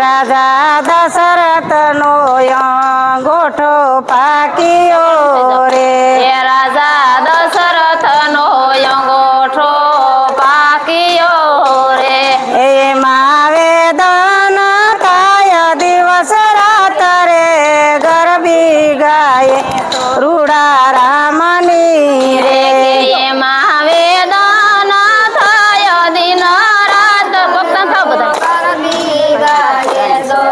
રાજા દશરથનો અંગોઠો પાક્યો રે રાજા દશરથનો અંગોઠો પાક્યો રે એમાં વેદન થાય દિવસ રાત રે ગરબી ગાય રૂડા રામની રે એમાં વેદન થાય દિન રાત ભક્ત થાવ બધા ગરબી ગાય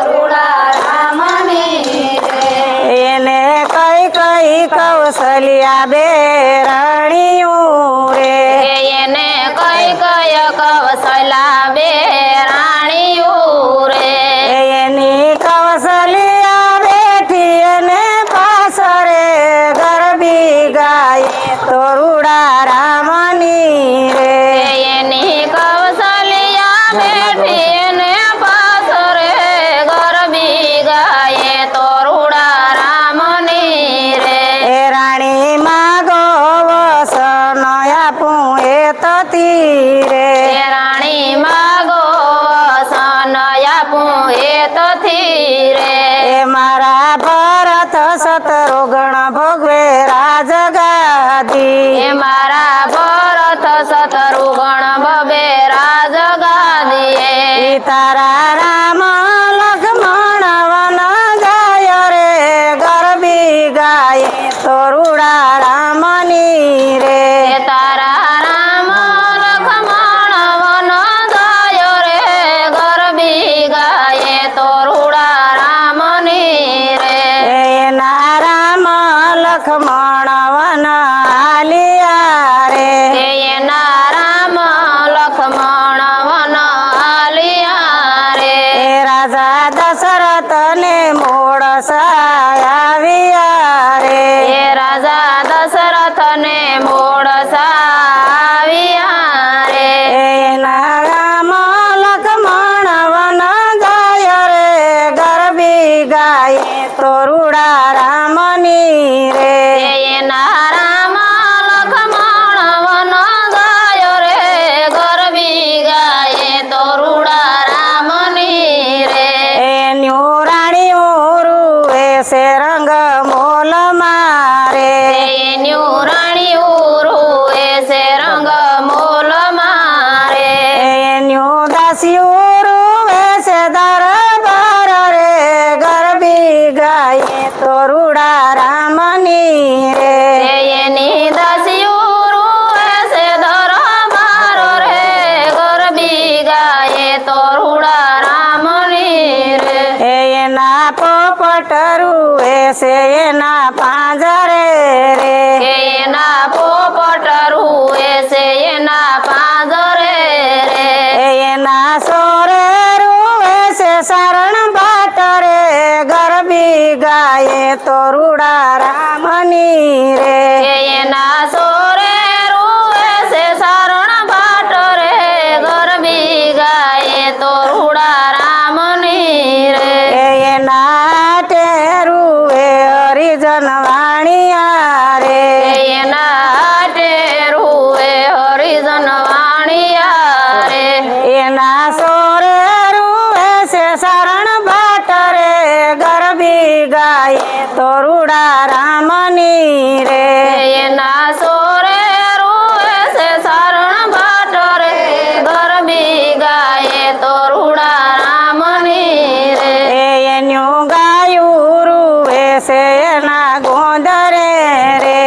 રૂડા રામની રે એને કઈ કઈ કૌશલ્યા બે રાણીયું રે એને કઈ કઈ કૌશલ્યા બે રાણીયું રે એની કૌશલ્યા બેઠી એને પાસરે ગરબી ગાય તો રૂડા રામની રે એની કૌશલ્યા બેઠી એને પાસરે ગરબી ગાય તો રૂડા રામની રે એ રાણી માગો વસન આપું એ તતી રે રાણી માગો સન આપું એ તથી રે એ મારા ભરત સતરોગણ ભોગવે રાજગાદી એ મારા ભરત સતરુગણ ભવે રાજ ગાદીએ તારા રામ લક્ષ્મણ વન જાય રે ગરબી ગાય તો રૂડા રામની રે તારા રામ લક્ષ્મણ વન જાય રે ગરબી ગાય તો રૂડા રામની રે એના રામ લક્ષ્મણ વન આલિયા રે એના રામ લક્ષ્મણ વન આલિયા રે એ રાજા દશરથ ને મોડ આવ્યા રે એ રાજા દશરથ ને મોડ સાવ્યા રે એના રામ લક્ષ્મણ વન જાય રે ગરબી ગાય તો રૂડા રામની રે એના રામ લક્ષ્મણ વન ગાયો રે ગરબી ગાય તો રૂડા રામની રે એન્યું રાણી ઉરુએ છે રંગ મોલ મારે એન્યું રાણી ઉરુએ છે રંગ મોલ મારે એન્યું દાસ્યું રૂએ છે દરબાર રે ગરબી ગાય તો રૂડા રામની રે એની દાસીઓ રૂએ છે દરબાર રે ગરબી ગાય તો રૂડા રામની રે એના પોપટ રૂએ છે એના પાંજરે રે એના પોપટ રૂએ છે એના પાંજરે રે એના સોરે રૂએ છે શરણ ભાટ રે ગરબી ગાય તો રૂડા રામની રે એના સોરે રૂએ છે શરણ ભાટ રે ગરબી ગાય તો રૂડા રામની રે એના ટેરુએ હરિજન વાણિયા રે એના ટેરુએ હરિજન વાણિયા રે એના સોરે રૂએ છે શરણ ભાટ રે ગરબી ગાય તો રૂડા રામની રે એના સોરે રૂએ છે શરણ ભાટ રે ગરબી ગાય તો રૂડા રામની રે એન્યું ગાયું રૂએ છે એના ગોંદરે રે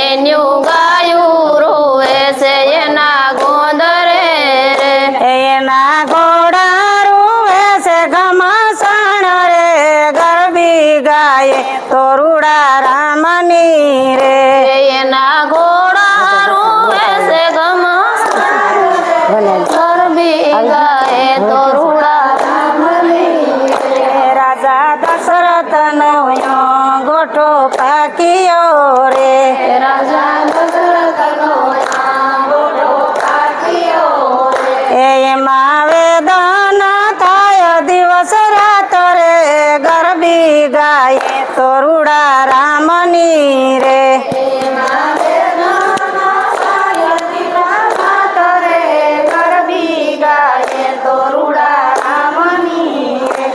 એન્યું ગાયું રૂએ છે એના ગોંદરે રે એના ઘોડા રૂએ છે ઘમસાણ રે ગરબી ગાય તો રૂડા રામની રે એના ઘોડા રૂએ છે ગરબી ગાય તો રૂડા રાજા દશરથ નો ગોઠો પાક્યો રે રાજા